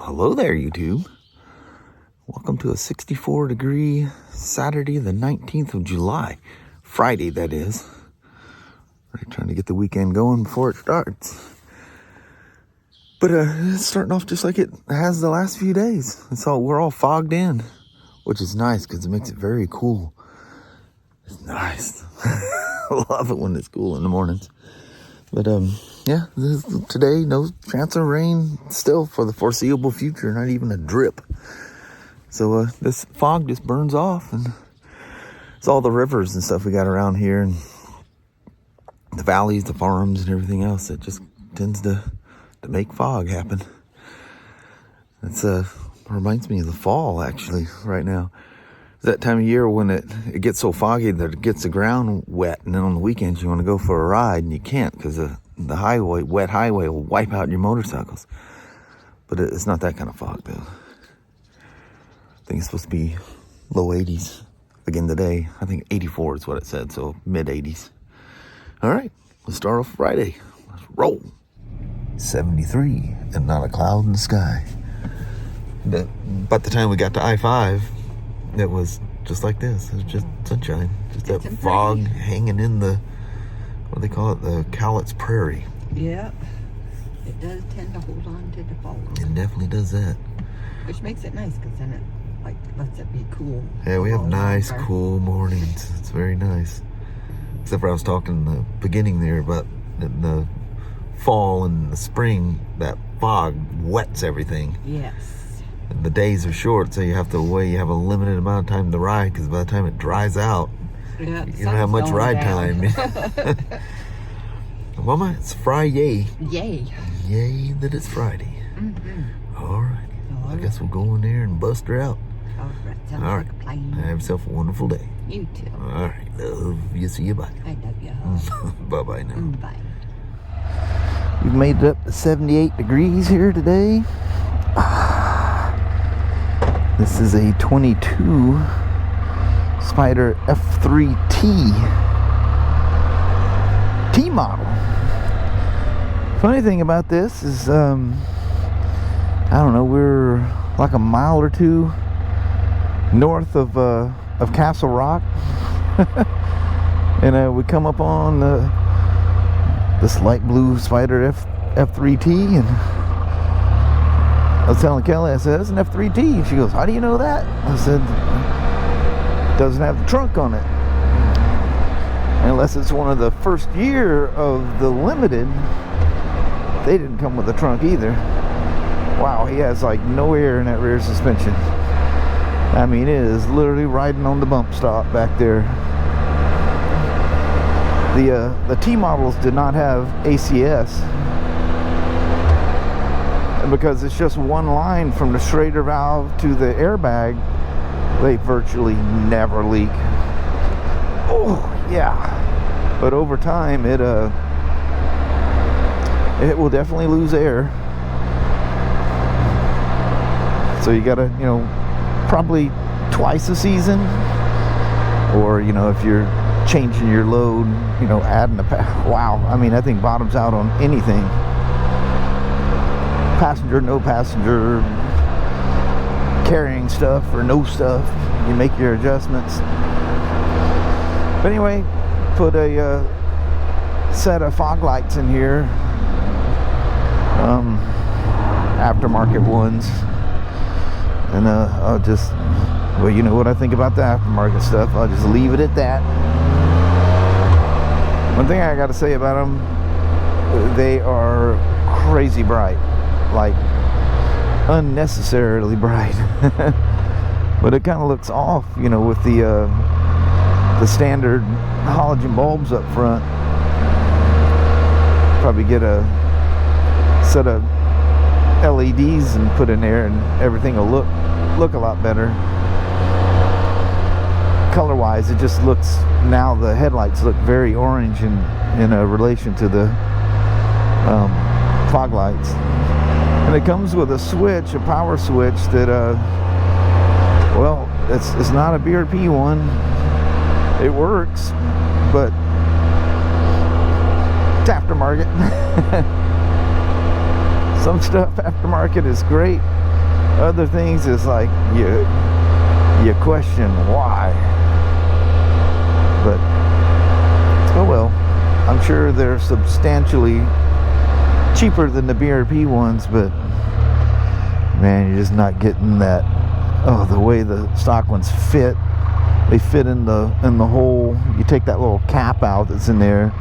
Hello there, YouTube. Welcome to a 64-degree Saturday, the 19th of July. Friday, that is. Already trying to get the weekend going before it starts. But it's starting off just like it has the last few days. We're all fogged in, which is nice because it makes it very cool. It's nice. I love it when it's cool in the mornings. But yeah, today, no chance of rain still for the foreseeable future, not even a drip. So this fog just burns off, and it's all the rivers and stuff we got around here, and the valleys, the farms, and everything else that just tends to make fog happen. It's reminds me of the fall, actually, right now. It's that time of year when it gets so foggy that it gets the ground wet, and then on the weekends you want to go for a ride, and you can't because the wet highway will wipe out your motorcycles. But it's not that kind of fog, though. I think it's supposed to be low 80s again today. I think 84 is what it said, so mid 80s. All right, let's start off Friday. Let's roll. 73 and not a cloud in the sky. By the time we got to I-5, it was just like this. It was just sunshine. Just that fog hanging in the, what do they call it? The Cowlitz Prairie. Yeah. It does tend to hold on to the fog. It definitely does that. Which makes it nice because then it lets it be cool. Yeah, we have nice, cool mornings. It's very nice. Except for I was talking in the beginning there about in the fall and the spring, that fog wets everything. Yes. And the days are short, so you have to wait. You have a limited amount of time to ride because by the time it dries out, yeah, you don't have much ride time. Mama, it's Friday. Yay. Yay that it's Friday. Mm-hmm. All right. I guess we'll go in there and bust her out. All right. Sounds All right. like a plan. Have yourself a wonderful day. You too. All right. Love you. See you. Bye. I love you. Bye-bye now. Bye. We've made it up to 78 degrees here today. This is a 22 Spyder F3T T model. Funny thing about this is, I don't know, we're like a mile or two north of Castle Rock, and we come up on this light blue Spyder F3T, and I was telling Kelly, I said, that's an F3T. She goes, how do you know that? I said, doesn't have the trunk on it. Unless it's one of the first year of the limited, they didn't come with a trunk either. Wow, he has like no air in that rear suspension. I mean, it is literally riding on the bump stop back there. The T models did not have ACS, because it's just one line from the Schrader valve to the airbag. They virtually never leak. Oh yeah, but over time it will definitely lose air. So you gotta, probably twice a season, or if you're changing your load, adding wow, I mean, that thing bottoms out on anything. Passenger, no passenger, carrying stuff or no stuff, you make your adjustments. But anyway, put a set of fog lights in here, aftermarket ones, and I'll just, well, you know what I think about the aftermarket stuff, I'll just leave it at that. One thing I gotta say about them, they are crazy bright. Like unnecessarily bright. But it kind of looks off, with the standard halogen bulbs up front. Probably get a set of LEDs and put in there, and everything will look a lot better. Color wise, it just looks, now the headlights look very orange in relation to the fog lights. And it comes with a switch, a power switch that, well, it's not a BRP one. It works, but it's aftermarket. Some stuff aftermarket is great. Other things is like you question why. But oh well. I'm sure they're substantially cheaper than the BRP ones, but man, you're just not getting that. Oh, the way the stock ones fit. They fit in the hole. You take that little cap out that's in there.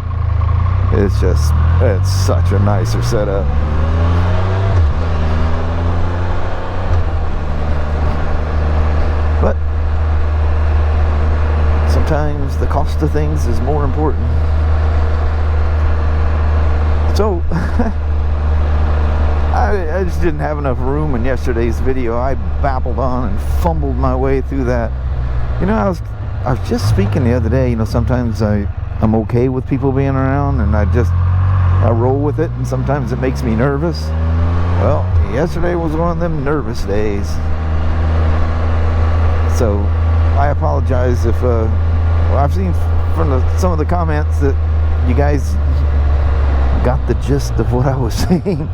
It's such a nicer setup. But sometimes the cost of things is more important. So I just didn't have enough room in yesterday's video. I babbled on and fumbled my way through that. You know, I was just speaking the other day. You know, sometimes I'm okay with people being around, and I roll with it, and sometimes it makes me nervous. Well, yesterday was one of them nervous days. So I apologize if well, I've seen from some of the comments that you guys got the gist of what I was saying.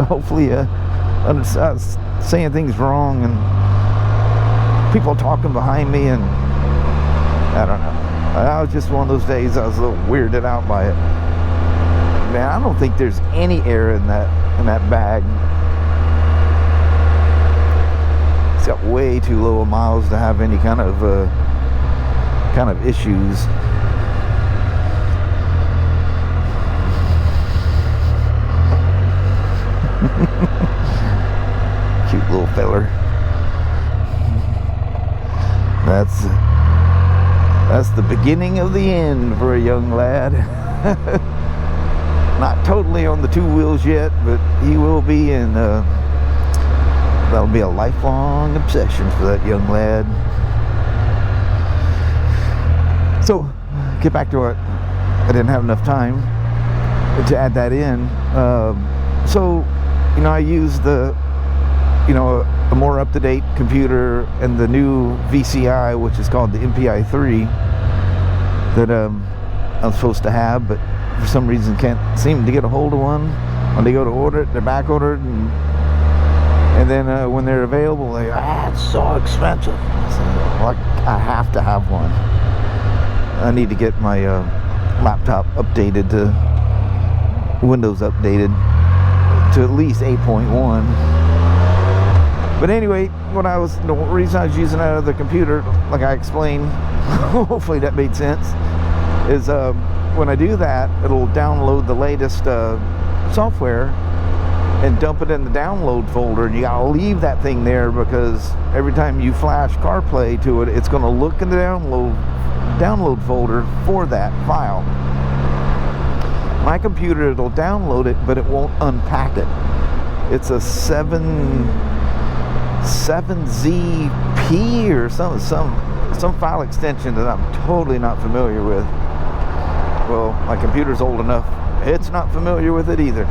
Hopefully I'm saying things wrong and people talking behind me, and I don't know. I was just one of those days I was a little weirded out by it. Man, I don't think there's any air in that bag. It's got way too low of miles to have any kind of issues. Cute little feller. That's the beginning of the end for a young lad. Not totally on the two wheels yet, but he will be, and that'll be a lifelong obsession for that young lad. So, get back to what I didn't have enough time to add that in. So, you know, I used a more up-to-date computer and the new VCI, which is called the MPI-3, that I'm supposed to have, but for some reason can't seem to get a hold of one. When they go to order it, they're back ordered, and then when they're available, it's so expensive. So, well, I have to have one. I need to get my laptop updated to Windows updated to at least 8.1. But anyway, the reason I was using that other computer, like I explained, hopefully that made sense, is when I do that, it'll download the latest software and dump it in the download folder, and you gotta leave that thing there, because every time you flash CarPlay to it, it's gonna look in the download folder for that file. My computer, it'll download it, but it won't unpack it. It's a 7ZP or some file extension that I'm totally not familiar with. Well, my computer's old enough, it's not familiar with it either.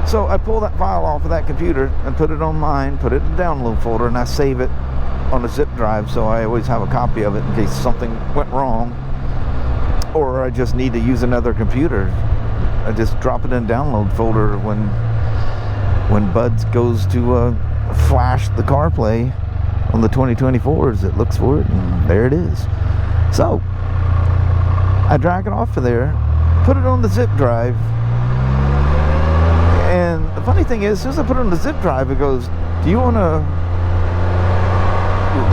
So I pull that file off of that computer and put it on mine, put it in the download folder, and I save it on a zip drive, so I always have a copy of it in case something went wrong, or I just need to use another computer. I just drop it in the download folder when Buds goes to flash the CarPlay on the 2024s. It looks for it, and there it is. So I drag it off of there, put it on the zip drive, and the funny thing is, as soon as I put it on the zip drive, it goes, do you want to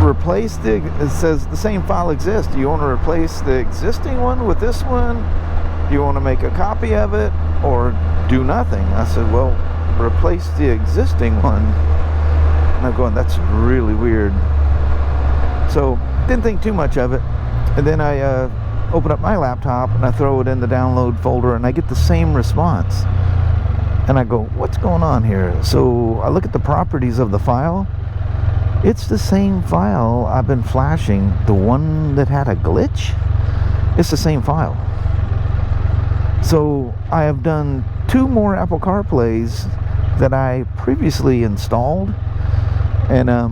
replace it says the same file exists, do you want to replace the existing one with this one? Do you want to make a copy of it, or do nothing? I said, well, replace the existing one. And I'm going, that's really weird. So didn't think too much of it, and then I open up my laptop and I throw it in the download folder, and I get the same response, and I go, what's going on here? So I look at the properties of the file. It's the same file I've been flashing. The one that had a glitch, it's the same file. So I have done 2 more Apple CarPlays that I previously installed, and I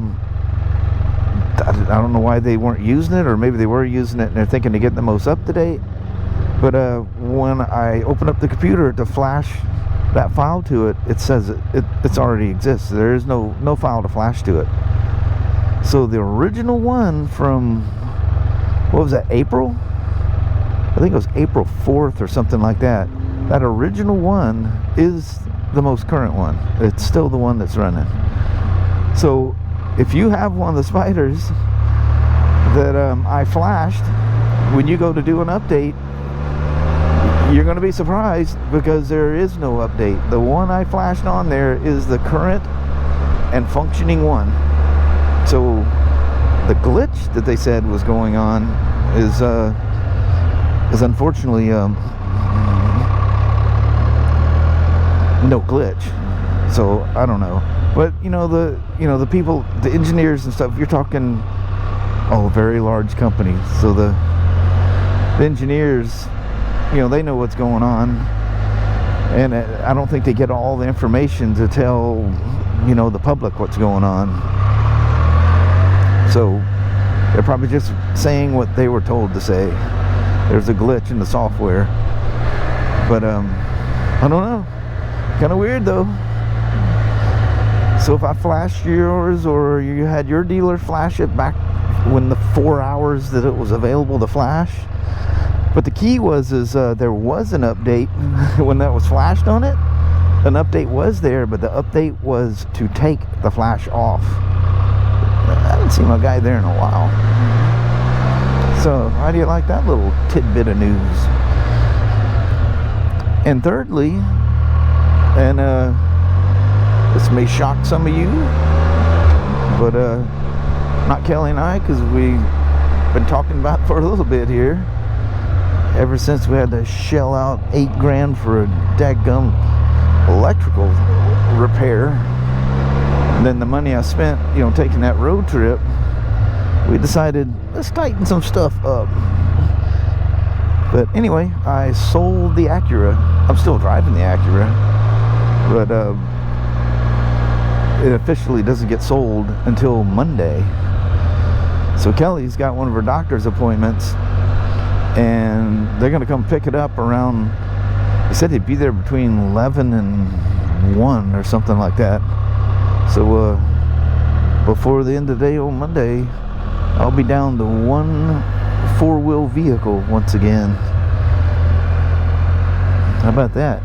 don't know why they weren't using it, or maybe they were using it and they're thinking to get the most up to date. But when I open up the computer to flash that file to it, it says it's already exists. There is no file to flash to it. So the original one from, what was that, April? I think it was April 4th or something like that. That original one is the most current one. It's still the one that's running. So if you have one of the Spyders that I flashed, when you go to do an update, you're going to be surprised because there is no update. The one I flashed on there is the current and functioning one. So the glitch that they said was going on is unfortunately no glitch. So I don't know, but the people, the engineers and stuff, you're talking very large companies. So the engineers, they know what's going on, and I don't think they get all the information to tell the public what's going on. So they're probably just saying what they were told to say. There's a glitch in the software, but I don't know, kind of weird though. So if I flashed yours, or you had your dealer flash it back when the 4 hours that it was available to flash. But the key was there was an update when that was flashed on it. An update was there, but the update was to take the flash off. I haven't seen my guy there in a while. So how do you like that little tidbit of news? And thirdly, and this may shock some of you, but not Kelly and I, because we've been talking about it for a little bit here. Ever since we had to shell out $8 grand for a daggum electrical repair, and then the money I spent, taking that road trip, we decided, let's tighten some stuff up. But anyway, I sold the Acura. I'm still driving the Acura, but it officially doesn't get sold until Monday. So Kelly's got one of her doctor's appointments, and they're going to come pick it up around, he said they'd be there between 11 and 1 or something like that. So before the end of the day on Monday, I'll be down to one 4-wheel vehicle once again. How about that?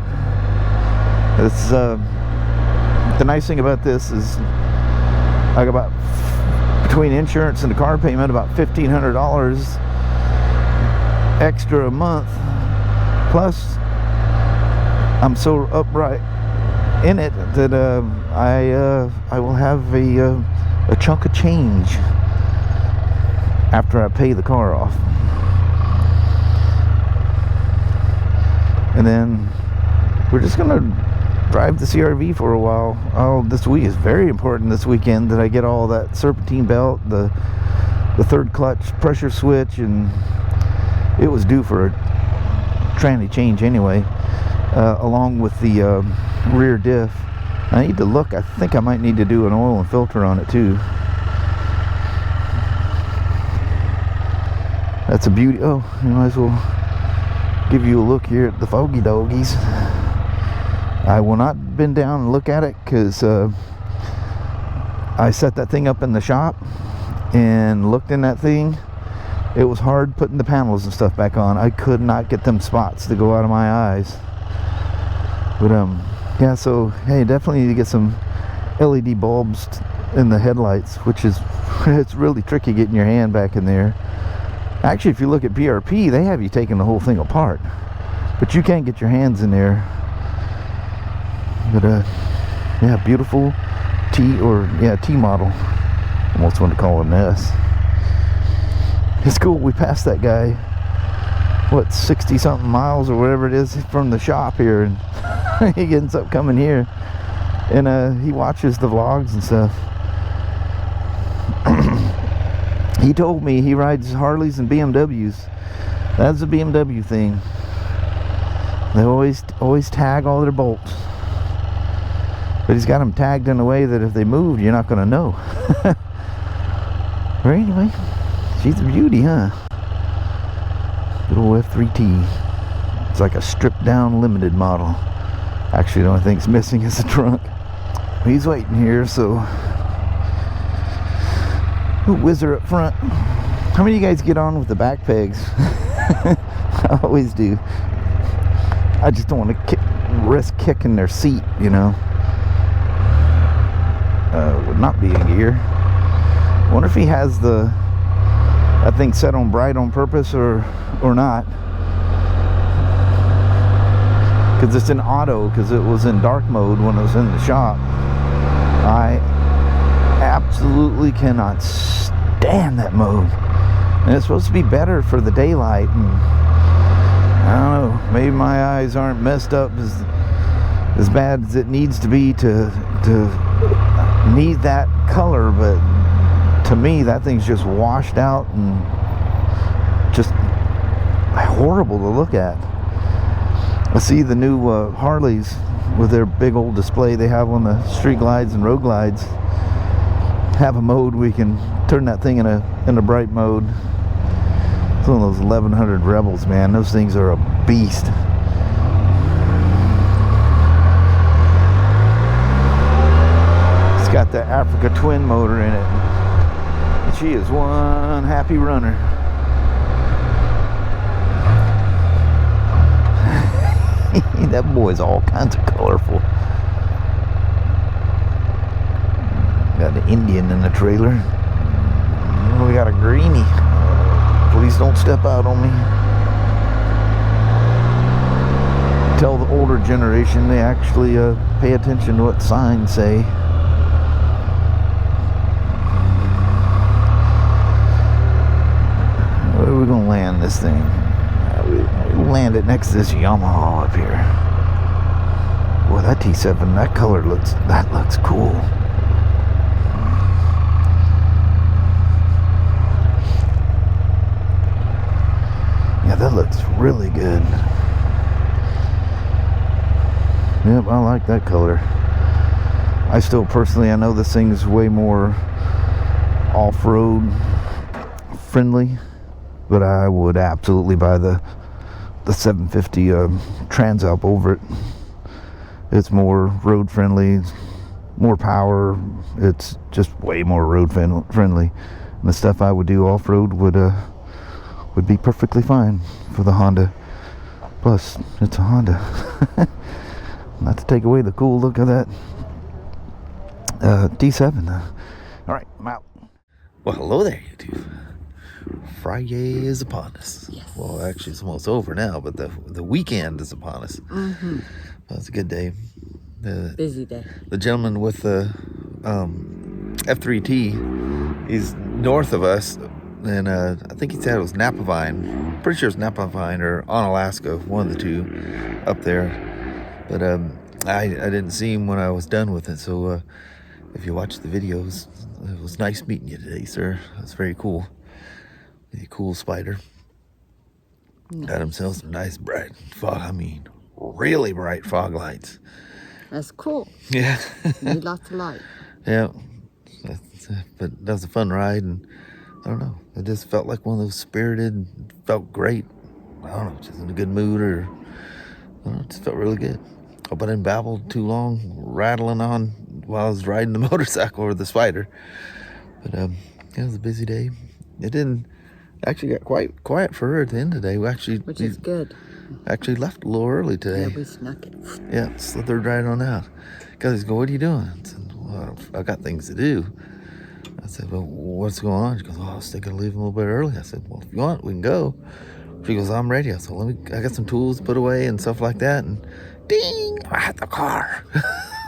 It's the nice thing about this is I got about, between insurance and the car payment, about $1,500 extra a month. Plus I'm so upright in it that I will have a chunk of change after I pay the car off. And then we're just gonna drive the CRV for a while. This week is very important, this weekend, that I get all that serpentine belt, the third clutch pressure switch, and it was due for a tranny change anyway, along with the rear diff. I need to look. I think I might need to do an oil and filter on it too. That's a beauty. Oh, you might as well give you a look here at the Foggy Doggies. I will not bend down and look at it because I set that thing up in the shop and looked in that thing. It was hard putting the panels and stuff back on. I could not get them spots to go out of my eyes. But yeah, so hey, definitely need to get some LED bulbs in the headlights, which is, it's really tricky getting your hand back in there. Actually, if you look at PRP, they have you taking the whole thing apart, but you can't get your hands in there. But yeah, beautiful T model. Almost want to call it an S. It's cool. We passed that guy, what, 60 something miles or whatever it is from the shop here, and he ends up coming here, and he watches the vlogs and stuff. He told me he rides Harleys and BMWs. That's a BMW thing. They always tag all their bolts, but he's got them tagged in a way that if they move, you're not going to know. But anyway, she's a beauty, huh? Good old F3T. It's like a stripped down limited model. Actually, the only thing's missing is the trunk. He's waiting here, so whizzer up front. How many of you guys get on with the back pegs? I always do. I just don't want to risk kicking their seat, you know. Would not be in gear. Wonder if he has that thing set on bright on purpose or not. Because it's in auto, because it was in dark mode when it was in the shop. I absolutely cannot stand that mode. And it's supposed to be better for the daylight, and I don't know, maybe my eyes aren't messed up as bad as it needs to be to need that color, but to me that thing's just washed out and just horrible to look at. I see the new Harleys with their big old display they have on the street glides and road glides have a mode we can turn that thing in a bright mode. It's one of those 1100 Rebels, man. Those things are a beast. It's got the Africa twin motor in it. She is one happy runner. That boy's all kinds of colorful. Got the Indian in the trailer. We got a greenie. Please don't step out on me. Tell the older generation they actually pay attention to what signs say. Where are we gonna land this thing? We'll land it next to this Yamaha up here. Boy, that T7, that color looks cool. Yeah, that looks really good. Yep, I like that color. I still personally, I know this thing's way more off-road friendly, but I would absolutely buy the 750 Transalp over it. It's more road friendly, more power. It's just way more road friendly. And the stuff I would do off-road would be perfectly fine for the Honda. Plus, it's a Honda. Not to take away the cool look of that D7. All right, I'm out. Well, hello there, YouTube. Friday is upon us. Yes. Well, actually, it's almost over now, but the weekend is upon us. Mm-hmm. Well, it's a good day. Busy day. The gentleman with the F3T, he's north of us, and I think he said it was Napavine. Pretty sure it's Napavine or Onalaska, one of the two, up there. But I didn't see him when I was done with it, so if you watch the videos, it was nice meeting you today, sir. That's very cool. Really cool Spyder. Nice. Got himself some nice bright fog, really bright fog lights. That's cool. Yeah. Need lots of light. Yeah. But that was a fun ride, and I don't know. It just felt like one of those spirited, felt great. I don't know, just in a good mood, or I don't know, it just felt really good. Hope I didn't babble too long, rattling on while I was riding the motorcycle or the Spyder. But yeah, it was a busy day. It didn't actually got quite quiet for her at the end of the day. Which is good. Actually left a little early today. Yeah, we snuck it. Yeah, slithered right on out. Guys go, what are you doing? I said, well, I got things to do. I said, well, what's going on? She goes, I was thinking of leaving a little bit early. I said, well, if you want, we can go. She goes, I'm ready. I said, I got some tools to put away and stuff like that. And ding, I had the car.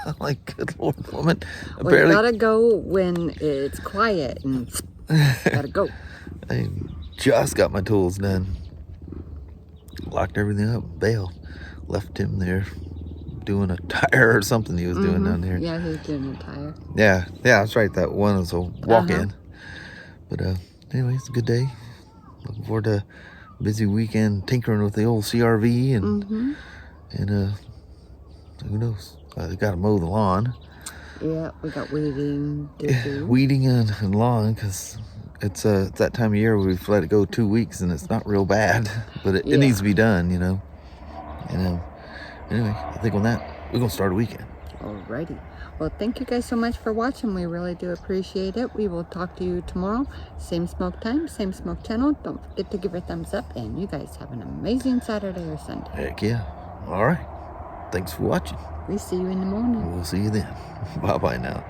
I'm like, good Lord, woman. Well, you gotta go when it's quiet and gotta go. I just got my tools done. Locked everything up, bailed. Left him there doing a tire or something he was doing down there. Yeah, he was doing a tire. Yeah, that's right. That one was a walk-in. But anyway, it's a good day. Looking forward to a busy weekend tinkering with the old CRV and who knows? They got to mow the lawn. Yeah, we got weeding to do. Weeding and lawn, because it's that time of year where we've let it go 2 weeks and it's not real bad, but it needs to be done, you know. And anyway, I think on that, we're going to start a weekend. Alrighty. Well, thank you guys so much for watching. We really do appreciate it. We will talk to you tomorrow. Same smoke time, same smoke channel. Don't forget to give a thumbs up. And you guys have an amazing Saturday or Sunday. Heck yeah. All right. Thanks for watching. We see you in the morning. We'll see you then. Bye-bye now.